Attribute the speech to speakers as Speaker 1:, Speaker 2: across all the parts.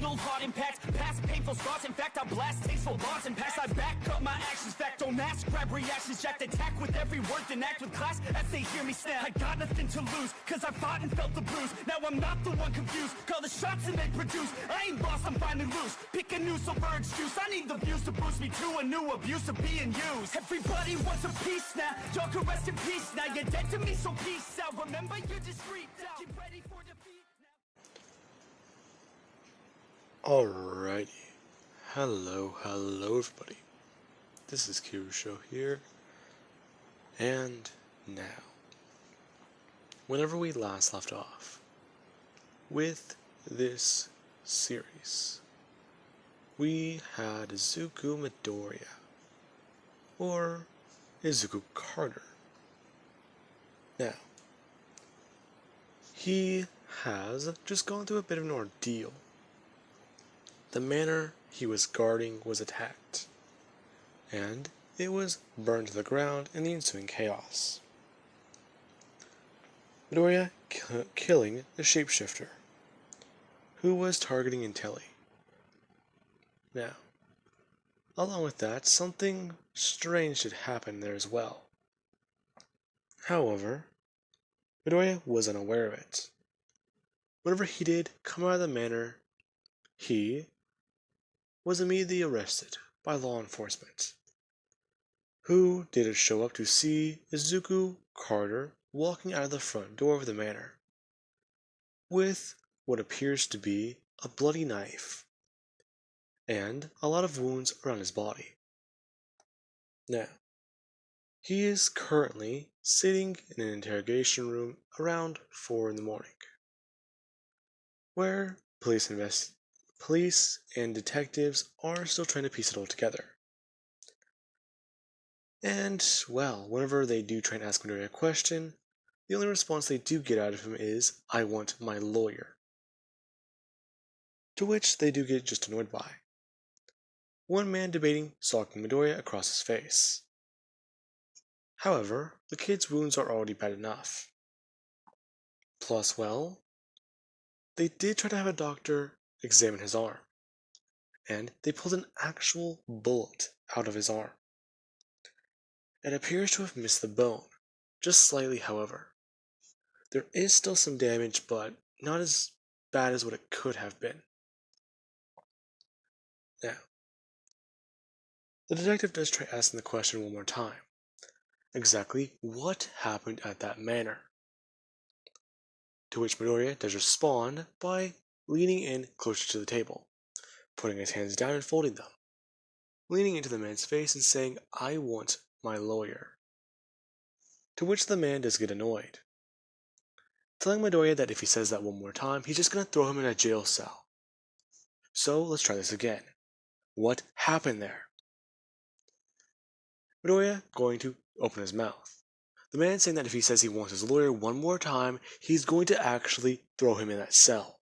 Speaker 1: fatal heart impacts, past painful scars. In fact, I blast tasteful bars and pass. I back up my actions, fact don't ask, grab reactions, jacked attack with every word, then act with class as they hear me snap. I got nothing to lose, cause I fought and felt the bruise. Now I'm not the one confused, call the shots and they produce. I ain't lost, I'm finally loose, pick a new silver excuse. I need the views to boost me to a new abuse of being used. Everybody wants a piece now, y'all can rest in peace now. You're dead to me, so peace out. Remember, you're discreet out. Get ready for defeat now.
Speaker 2: Alrighty. Hello everybody. This is Kirusho here. And now, whenever we last left off with this series, we had Izuku Midoriya, or Izuku Carter. Now, he has just gone through a bit of an ordeal. The manor he was guarding was attacked, and it was burned to the ground in the ensuing chaos. Midoriya killing the shapeshifter, who was targeting Intelli. Now, along with that, something strange had happened there as well. However, Midoriya was unaware of it. Whenever he did come out of the manor, he was immediately arrested by law enforcement, who did show up to see Izuku Carter walking out of the front door of the manor with what appears to be a bloody knife and a lot of wounds around his body. Now, he is currently sitting in an interrogation room around 4 in the morning, where police and detectives are still trying to piece it all together. And, well, whenever they do try and ask Midoriya a question, the only response they do get out of him is, "I want my lawyer." To which they do get just annoyed by. One man debating socking Midoriya across his face. However, the kid's wounds are already bad enough. Plus, well, they did try to have a doctor examine his arm, and they pulled an actual bullet out of his arm. It appears to have missed the bone, just slightly however. There is still some damage, but not as bad as what it could have been. Now, the detective does try asking the question one more time. Exactly what happened at that manor? To which Midoriya does respond by leaning in closer to the table, putting his hands down and folding them, leaning into the man's face and saying, "I want my lawyer." To which the man does get annoyed, telling Midoriya that if he says that one more time, he's just going to throw him in a jail cell. So let's try this again. What happened there? Midoriya going to open his mouth. The man saying that if he says he wants his lawyer one more time, he's going to actually throw him in that cell.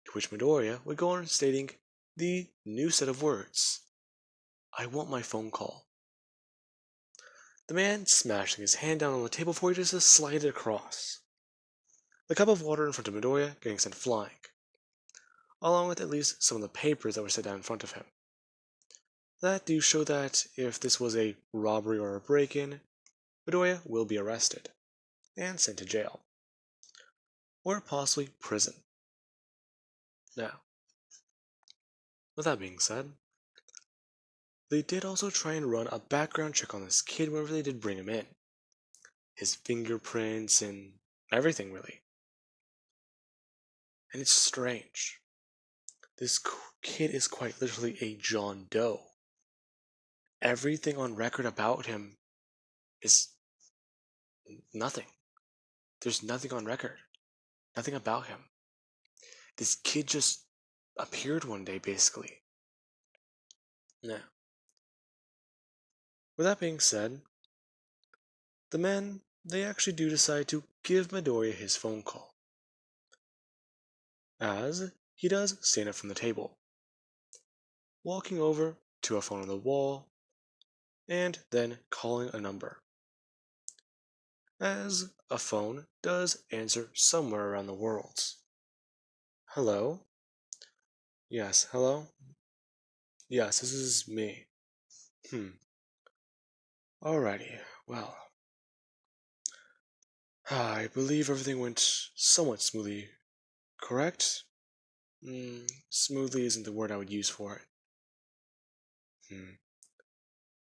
Speaker 2: To which Midoriya would go on stating the new set of words. "I want my phone call." The man smashing his hand down on the table before he just slid it across. The cup of water in front of Midoriya getting sent flying, along with at least some of the papers that were set down in front of him. That do show that if this was a robbery or a break-in, Midoriya will be arrested and sent to jail, or possibly prison. Now, with that being said, they did also try and run a background check on this kid whenever they did bring him in. His fingerprints and everything, really. And it's strange. This kid is quite literally a John Doe. Everything on record about him is nothing. There's nothing on record. Nothing about him. This kid just appeared one day, basically. Now, with that being said, the men, they actually do decide to give Midoriya his phone call, as he does stand up from the table, walking over to a phone on the wall, and then calling a number, as a phone does answer somewhere around the world. "Hello? Yes, hello? Yes, this is me. Hmm. Alrighty, well, I believe everything went somewhat smoothly, correct? Smoothly isn't the word I would use for it. Hmm.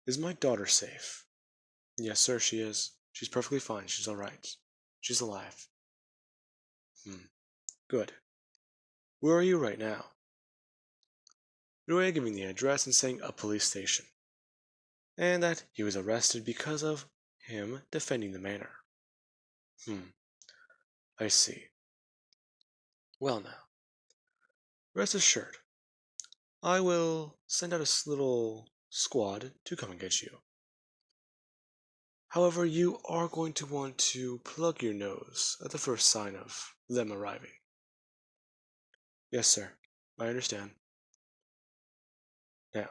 Speaker 2: Is my daughter safe? Yes, sir, she is. She's perfectly fine. She's alright. She's alive. Hmm. Good. Where are you right now? Roy giving the address and saying a police station, and that he was arrested because of him defending the manor. I see. Well now, rest assured, I will send out a little squad to come and get you. However, you are going to want to plug your nose at the first sign of them arriving. Yes, sir. I understand. Now,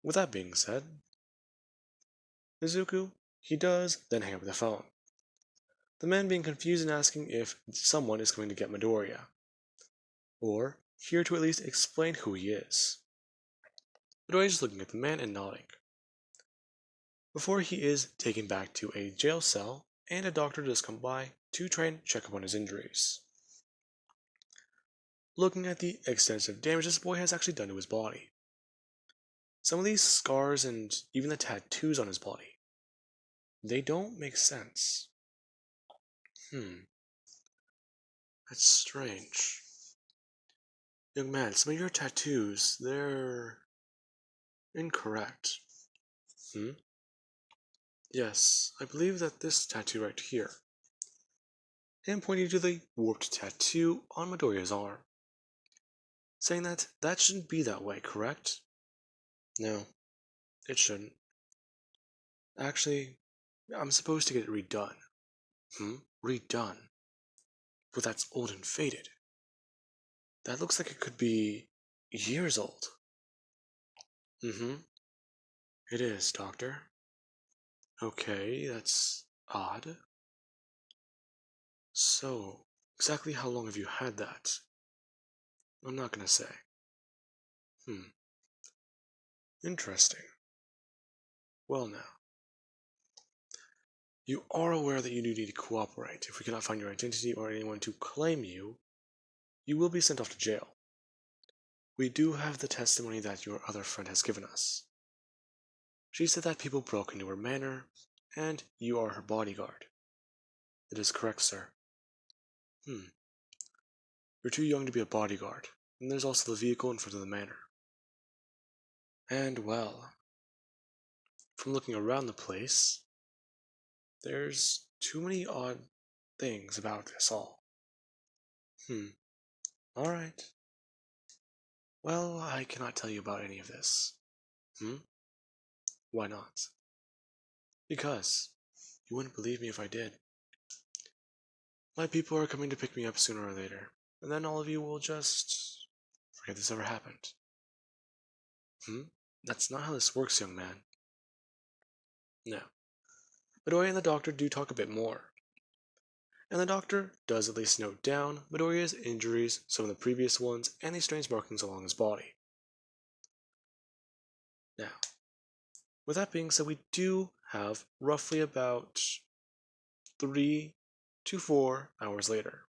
Speaker 2: with that being said, Izuku, he does then hang up the phone. The man being confused and asking if someone is going to get Midoriya, or here to at least explain who he is. Midoriya is looking at the man and nodding, before he is taken back to a jail cell, and a doctor does come by to try and check up on his injuries. Looking at the extensive damage this boy has actually done to his body. Some of these scars and even the tattoos on his body, they don't make sense. That's strange. Young man, some of your tattoos, they're incorrect. Hmm? Yes, I believe that this tattoo right here, and pointing to the warped tattoo on Midoriya's arm, saying that that shouldn't be that way, correct? No, it shouldn't. Actually, I'm supposed to get it redone. Redone? But that's old and faded. That looks like it could be years old. Mm-hmm. It is, Doctor. Okay, that's odd. So, exactly how long have you had that? I'm not gonna say. Hmm. Interesting. Well now, you are aware that you do need to cooperate. If we cannot find your identity or anyone to claim you, you will be sent off to jail. We do have the testimony that your other friend has given us. She said that people broke into her manor, and you are her bodyguard. It is correct, sir. Hmm. You're too young to be a bodyguard, and there's also the vehicle in front of the manor. And, well, from looking around the place, there's too many odd things about this all. Alright. Well, I cannot tell you about any of this. Hmm? Why not? Because you wouldn't believe me if I did. My people are coming to pick me up sooner or later, and then all of you will just forget this ever happened. That's not how this works, young man. No. Midoriya and the doctor do talk a bit more. And the doctor does at least note down Midoriya's injuries, some of the previous ones, and the strange markings along his body. Now, with that being said, we do have roughly about 3 to 4 hours later,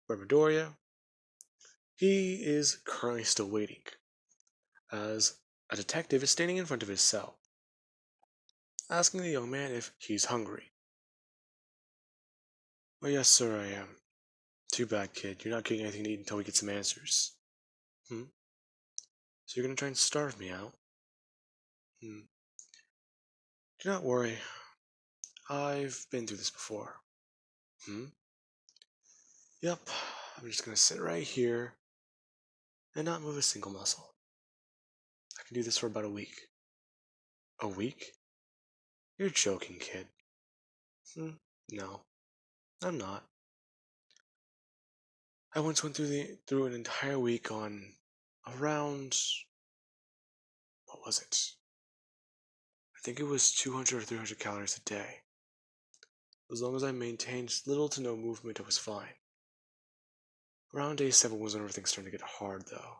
Speaker 2: where Midoriya, he is currently still waiting, as a detective is standing in front of his cell, asking the young man if he's hungry. Well, yes, sir, I am. Too bad, kid. You're not getting anything to eat until we get some answers. So you're gonna try and starve me out? Do not worry. I've been through this before. Yep. I'm just gonna sit right here and not move a single muscle. I can do this for about a week. A week? You're joking, kid. No, I'm not. I once went through an entire week on around, what was it? I think it was 200 or 300 calories a day. As long as I maintained little to no movement, I was fine. Around day 7 was when everything started to get hard, though.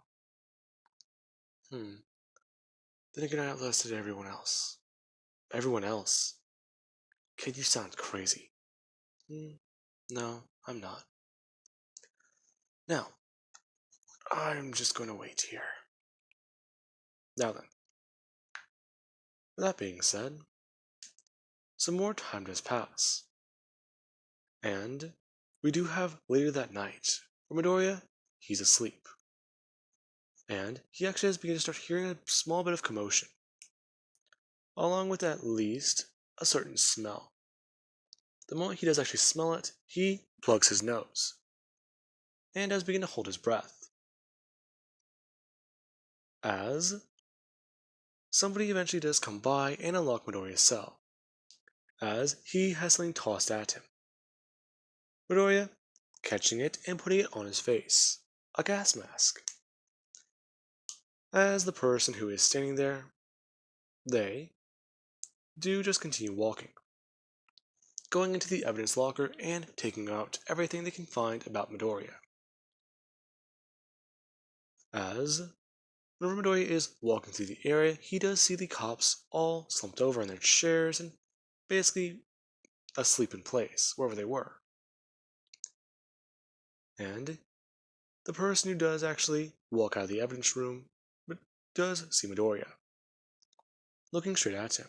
Speaker 2: Then again, I outlasted everyone else. Everyone else? Kid, you sound crazy. No, I'm not. Now, I'm just going to wait here. Now then, with that being said, some more time does pass. And we do have later that night, where Midoriya, he's asleep. And he actually has begun to start hearing a small bit of commotion, along with at least a certain smell. The moment he does actually smell it, he plugs his nose, and does begin to hold his breath. As somebody eventually does come by and unlock Midoriya's cell, as he has something tossed at him. Midoriya, catching it and putting it on his face, a gas mask. As the person who is standing there, they do just continue walking, going into the evidence locker and taking out everything they can find about Midoriya. As whenever Midoriya is walking through the area, he does see the cops all slumped over in their chairs and basically asleep in place, wherever they were. And the person who does actually walk out of the evidence room does see Midoriya, looking straight at him.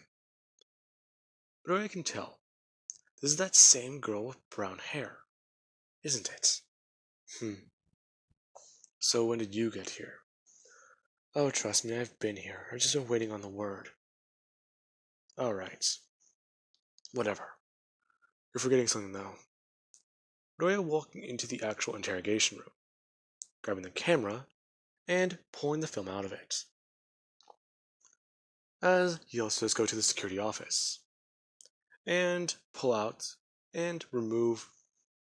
Speaker 2: Midoriya can tell this is that same girl with brown hair, isn't it? So when did you get here? Oh, trust me, I've been here. I've just been waiting on the word. Alright. Whatever. You're forgetting something, though. Midoriya walking into the actual interrogation room, grabbing the camera, and pulling the film out of it. As he also does go to the security office, and pull out, and remove,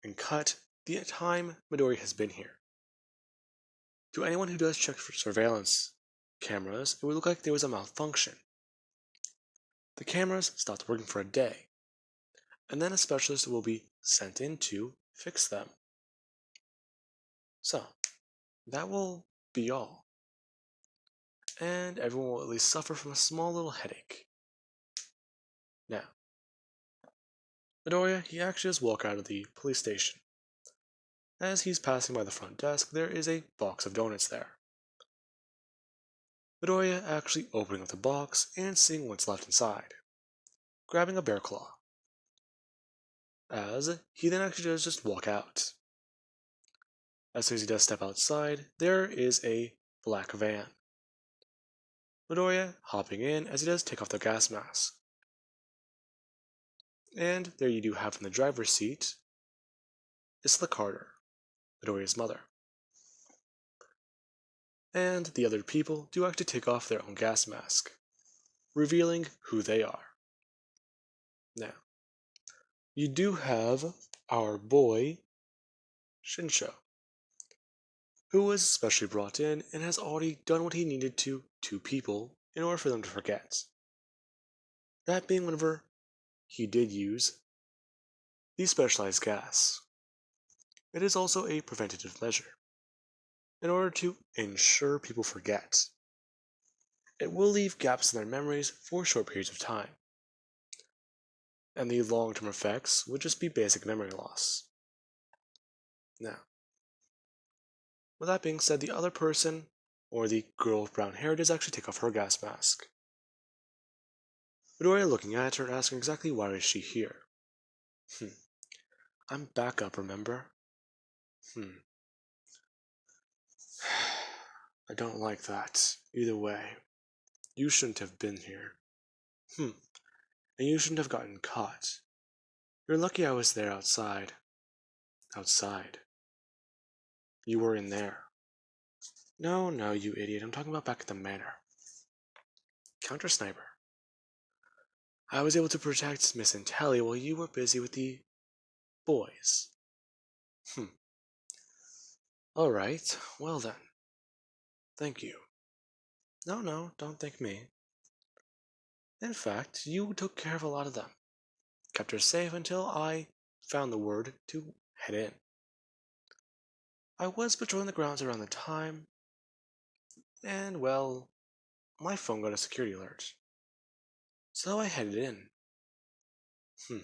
Speaker 2: and cut the time Midoriya has been here. To anyone who does check for surveillance cameras, it would look like there was a malfunction. The cameras stopped working for a day, and then a specialist will be sent in to fix them. So, that will be all. And everyone will at least suffer from a small little headache. Now, Midoriya, he actually does walk out of the police station. As he's passing by the front desk, there is a box of donuts there. Midoriya actually opening up the box and seeing what's left inside, grabbing a bear claw. As he then actually does just walk out. As soon as he does step outside, there is a black van. Midoriya hopping in as he does take off the gas mask. And there you do have in the driver's seat Isla Carter, Midoriya's mother. And the other people do actually take off their own gas mask, revealing who they are. Now, you do have our boy, Shinsho, who was specially brought in and has already done what he needed to people in order for them to forget. That being whenever he did use the specialized gas. It is also a preventative measure, in order to ensure people forget. It will leave gaps in their memories for short periods of time, and the long-term effects would just be basic memory loss. Now, with that being said, the other person, or the girl with brown hair, does actually take off her gas mask. Midoriya looking at her and asking exactly why is she here. I'm back up, remember? I don't like that. Either way, you shouldn't have been here. And you shouldn't have gotten caught. You're lucky I was there outside. Outside. You were in there. No, you idiot. I'm talking about back at the manor. Counter sniper. I was able to protect Miss Intelli while you were busy with the boys. Alright, well then. Thank you. No, don't thank me. In fact, you took care of a lot of them. Kept her safe until I found the word to head in. I was patrolling the grounds around the time, and well, my phone got a security alert. So I headed in. Hmm.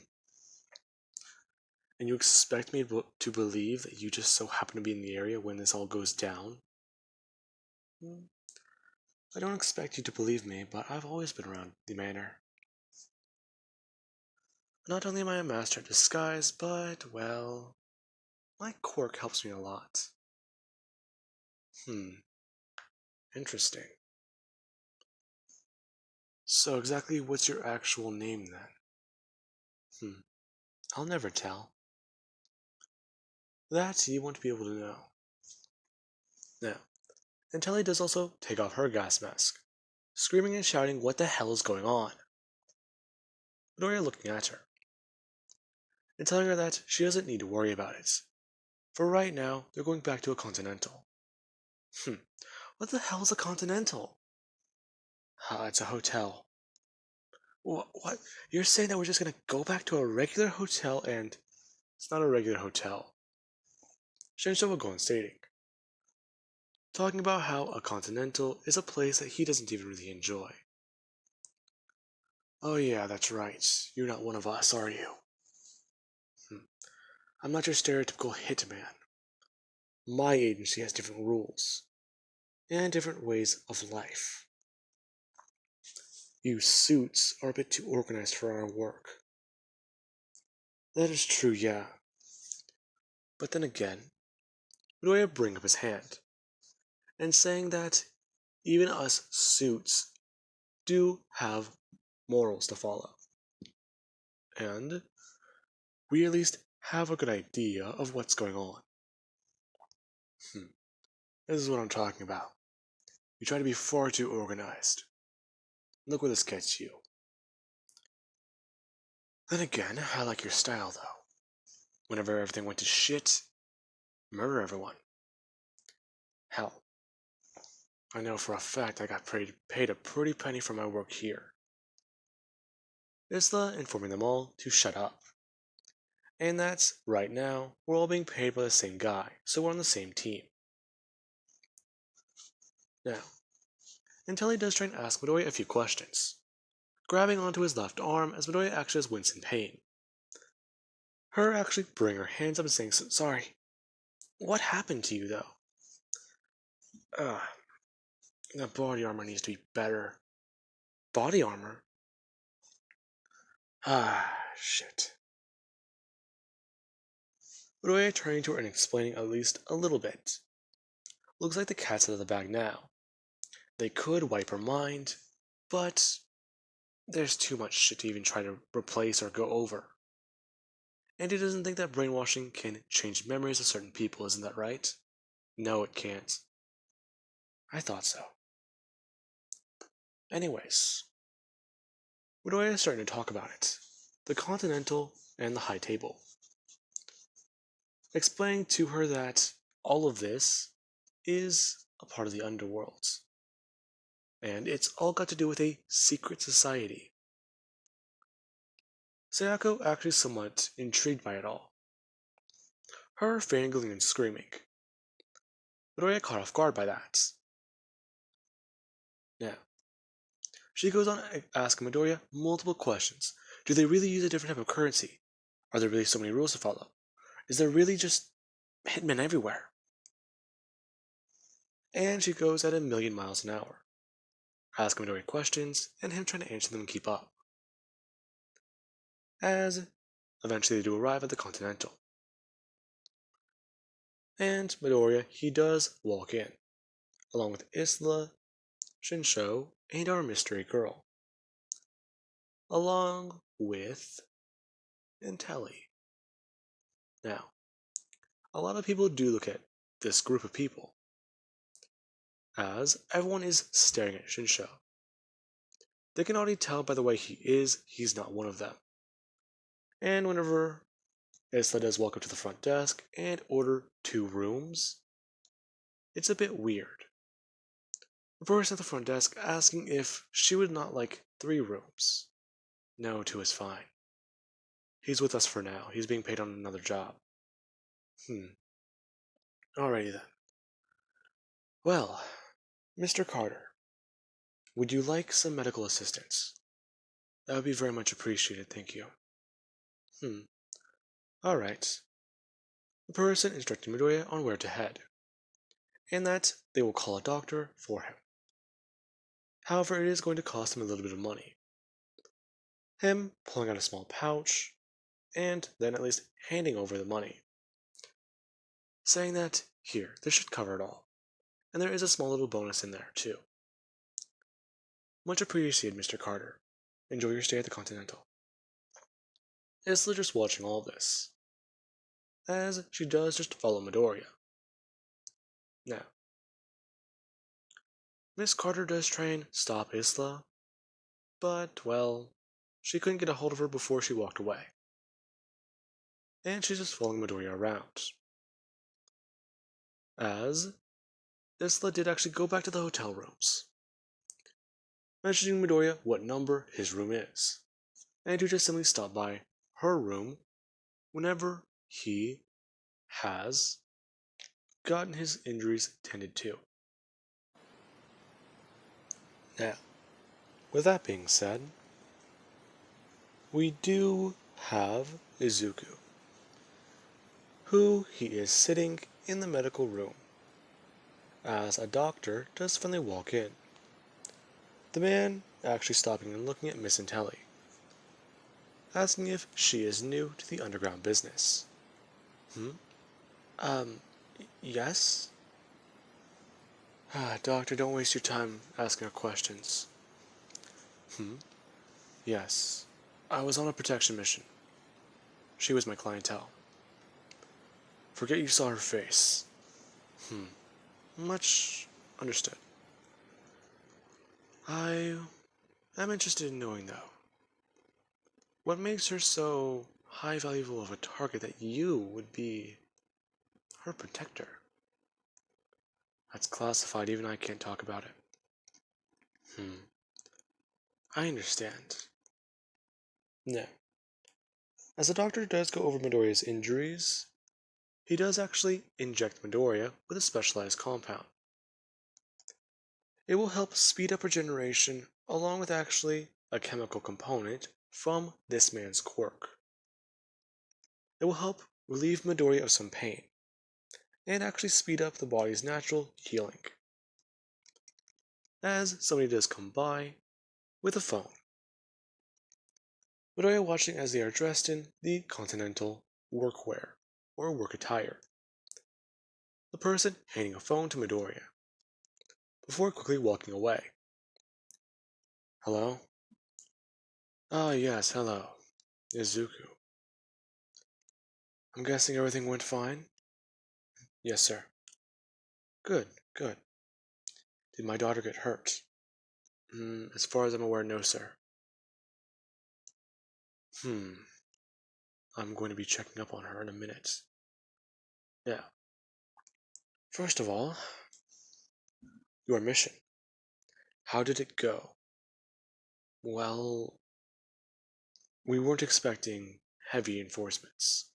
Speaker 2: And you expect me to believe that you just so happen to be in the area when this all goes down? Hmm. I don't expect you to believe me, but I've always been around the manor. Not only am I a master at disguise, but, well, my quirk helps me a lot. Interesting. So exactly what's your actual name then? I'll never tell. That you won't be able to know. Now, Antelli does also take off her gas mask, screaming and shouting what the hell is going on. Midoriya looking at her, and telling her that she doesn't need to worry about it. For right now, they're going back to a continental. What the hell is a continental? It's a hotel. What? You're saying that we're just gonna go back to a regular hotel and... It's not a regular hotel. Shinsho will go on stating, talking about how a continental is a place that he doesn't even really enjoy. Oh yeah, that's right. You're not one of us, are you? I'm not your stereotypical hitman. My agency has different rules and different ways of life. You suits are a bit too organized for our work. That is true, yeah. But then again, Midoriya bring up his hand, and saying that even us suits do have morals to follow. And we at least have a good idea of what's going on. This is what I'm talking about. You try to be far too organized. Look where this gets you. Then again, I like your style though. Whenever everything went to shit, murder everyone. Hell, I know for a fact I got paid a pretty penny for my work here. Isla informing them all to shut up. And that's, right now, we're all being paid by the same guy, so we're on the same team. Now, Intelli does try and ask Midoriya a few questions, grabbing onto his left arm as Midoriya actually has wince in pain. Her actually bring her hands up and saying, sorry, what happened to you though? The body armor needs to be better. Body armor? Shit. Midoriya turning to her and explaining at least a little bit. Looks like the cat's out of the bag now. They could wipe her mind, but there's too much shit to even try to replace or go over. And he doesn't think that brainwashing can change memories of certain people, isn't that right? No, it can't. I thought so. Anyways, Midoriya is starting to talk about it. The Continental and the High Table. Explaining to her that all of this is a part of the underworld. And it's all got to do with a secret society. Sayako actually somewhat intrigued by it all. Her fangirling and screaming. Midoriya caught off guard by that. Now, she goes on asking Midoriya multiple questions. Do they really use a different type of currency? Are there really so many rules to follow? Is there really just hitmen everywhere? And she goes at a million miles an hour, asking Midoriya questions and him trying to answer them and keep up. As eventually they do arrive at the Continental. And Midoriya, he does walk in, along with Isla, Shinsho, and our mystery girl. Along with Intelli. Now, a lot of people do look at this group of people, as everyone is staring at Shinsho. They can already tell by the way he is, he's not one of them. And whenever Isla does walk up to the front desk and order 2 rooms, it's a bit weird. The person at the front desk asking if she would not like 3 rooms. No, 2 is fine. He's with us for now. He's being paid on another job. Alrighty then. Well, Mr. Carter, would you like some medical assistance? That would be very much appreciated, thank you. Alright. The person instructed Midoriya on where to head, and that they will call a doctor for him. However, it is going to cost him a little bit of money. Him pulling out a small pouch, and then at least handing over the money, saying that, here, this should cover it all. And there is a small little bonus in there, too. Much appreciated, Mr. Carter. Enjoy your stay at the Continental. Isla just watching all this, as she does just follow Midoriya. Now, Miss Carter does try and stop Isla, but, well, she couldn't get a hold of her before she walked away. And she's just following Midoriya around. As Isla did actually go back to the hotel rooms, mentioning Midoriya what number his room is, and to just simply stop by her room whenever he has gotten his injuries tended to. Now, with that being said, we do have Izuku, who he is sitting in the medical room, as a doctor does finally walk in. The man actually stopping and looking at Miss Intelli, asking if she is new to the underground business. Yes? Doctor, don't waste your time asking her questions. Yes. I was on a protection mission. She was my clientele. Forget you saw her face. Much understood. I am interested in knowing, though, what makes her so high valuable of a target that you would be her protector? That's classified, even I can't talk about it. I understand. Now, as the doctor does go over Midoriya's injuries, he does actually inject Midoriya with a specialized compound. It will help speed up regeneration along with actually a chemical component from this man's quirk. It will help relieve Midoriya of some pain and actually speed up the body's natural healing. As somebody does come by with a phone. Midoriya watching as they are dressed in the Continental workwear or work attire. The person handing a phone to Midoriya before quickly walking away. Hello? Ah, yes, hello. Izuku. I'm guessing everything went fine? Yes, sir. Good, good. Did my daughter get hurt? As far as I'm aware, no, sir. I'm going to be checking up on her in a minute. Yeah. First of all, your mission. How did it go? Well, we weren't expecting heavy enforcements.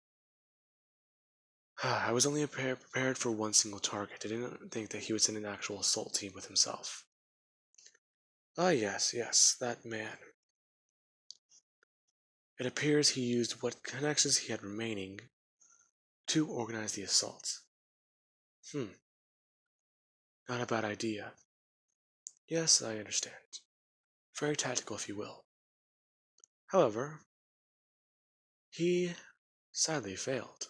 Speaker 2: I was only prepared for one single target. I didn't think that he would send an actual assault team with himself. Ah, yes, that man. It appears he used what connections he had remaining to organize the assault. Not a bad idea. Yes, I understand. Very tactical, if you will. However, he sadly failed.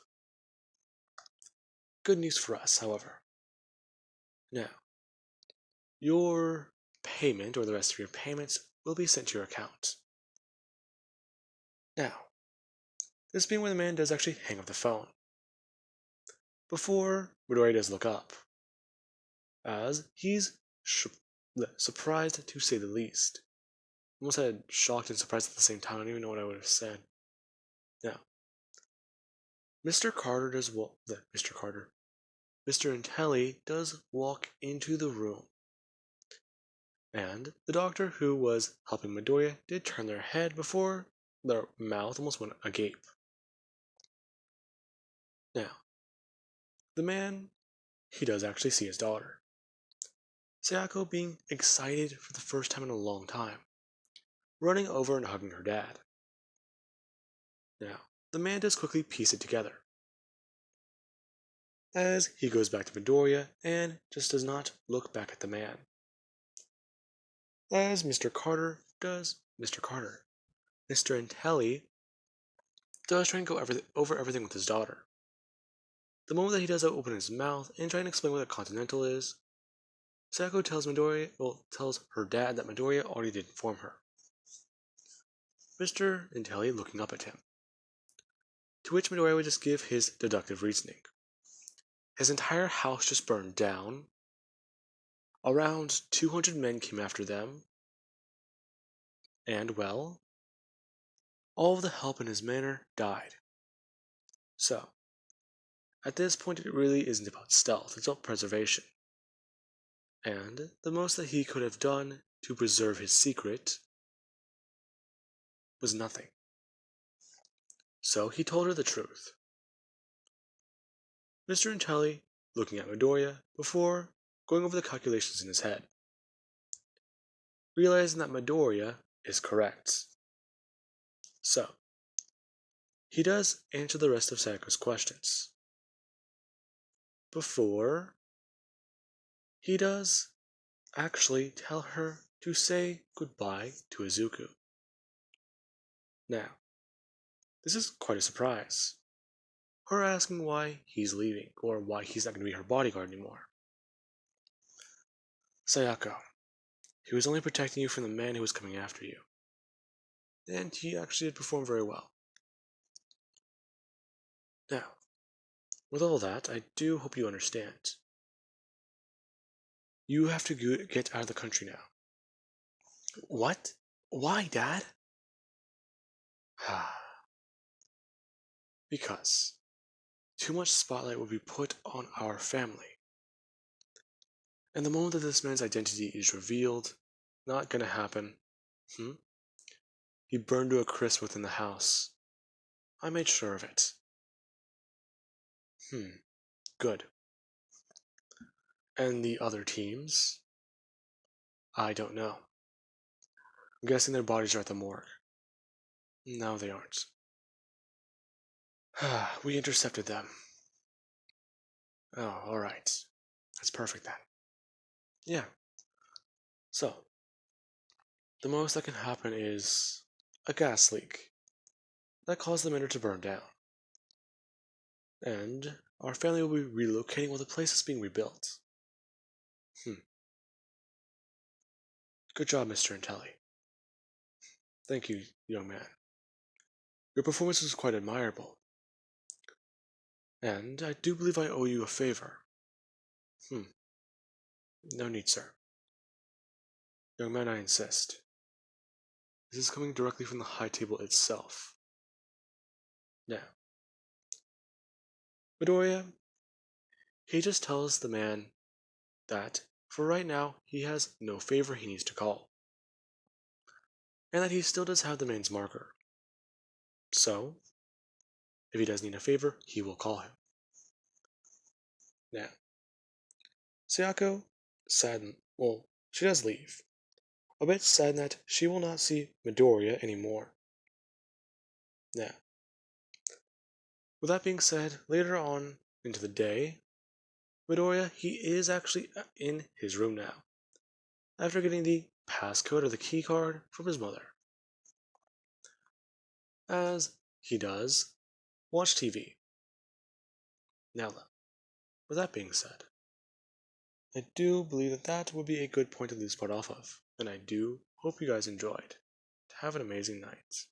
Speaker 2: Good news for us, however. Now, your payment, or the rest of your payments, will be sent to your account. Now, this being where the man does actually hang up the phone. Before Midoriya does look up, as he's surprised to say the least. Almost said shocked and surprised at the same time. I don't even know what I would have said. Now, Mr. Intelli does walk into the room. And the doctor who was helping Midoriya did turn their head before their mouth almost went agape. Now, the man he does actually see his daughter, Sayako being excited for the first time in a long time, running over and hugging her dad. Now, the man does quickly piece it together, as he goes back to Midoriya and just does not look back at the man. As Mr. Carter, Mr. Intelli does try and go over everything with his daughter. The moment that he does open his mouth and try and explain what a continental is, Sayako tells her dad that Midoriya already did inform her. Mr. Intelli looking up at him, to which Midoriya would just give his deductive reasoning. His entire house just burned down. Around 200 men came after them. And, well, all of the help in his manor died. So, at this point it really isn't about stealth, it's about preservation. And the most that he could have done to preserve his secret was nothing. So he told her the truth. Mr. Intelli looking at Midoriya before going over the calculations in his head, realizing that Midoriya is correct. So, he does answer the rest of Sayako's questions. Before, he does actually tell her to say goodbye to Izuku. Now, this is quite a surprise. Her asking why he's leaving, or why he's not going to be her bodyguard anymore. Sayako, he was only protecting you from the man who was coming after you. And he actually did perform very well. Now, with all that, I do hope you understand. You have to get out of the country now. What? Why, Dad? Because too much spotlight would be put on our family. And the moment that this man's identity is revealed, not gonna happen. He burned to a crisp within the house. I made sure of it. Good. And the other teams? I don't know. I'm guessing their bodies are at the morgue. No, they aren't. We intercepted them. Oh, alright. That's perfect then. Yeah. So, the most that can happen is a gas leak that caused the manor to burn down. And our family will be relocating while the place is being rebuilt. Good job, Mr. Intelli. Thank you, young man. Your performance was quite admirable. And I do believe I owe you a favor. No need, sir. Young man, I insist. This is coming directly from the high table itself. Now, Midoriya, he just tells the man that, for right now, he has no favor he needs to call. And that he still does have the man's marker. So, if he does need a favor, he will call him. Now, Sayako, saddened, she does leave. A bit saddened that she will not see Midoriya anymore. Now, with that being said, later on into the day, Midoriya, he is actually in his room now, after getting the passcode or the key card from his mother. As he does watch TV. Now then, with that being said, I do believe that that would be a good point to lose part off of, and I do hope you guys enjoyed. Have an amazing night.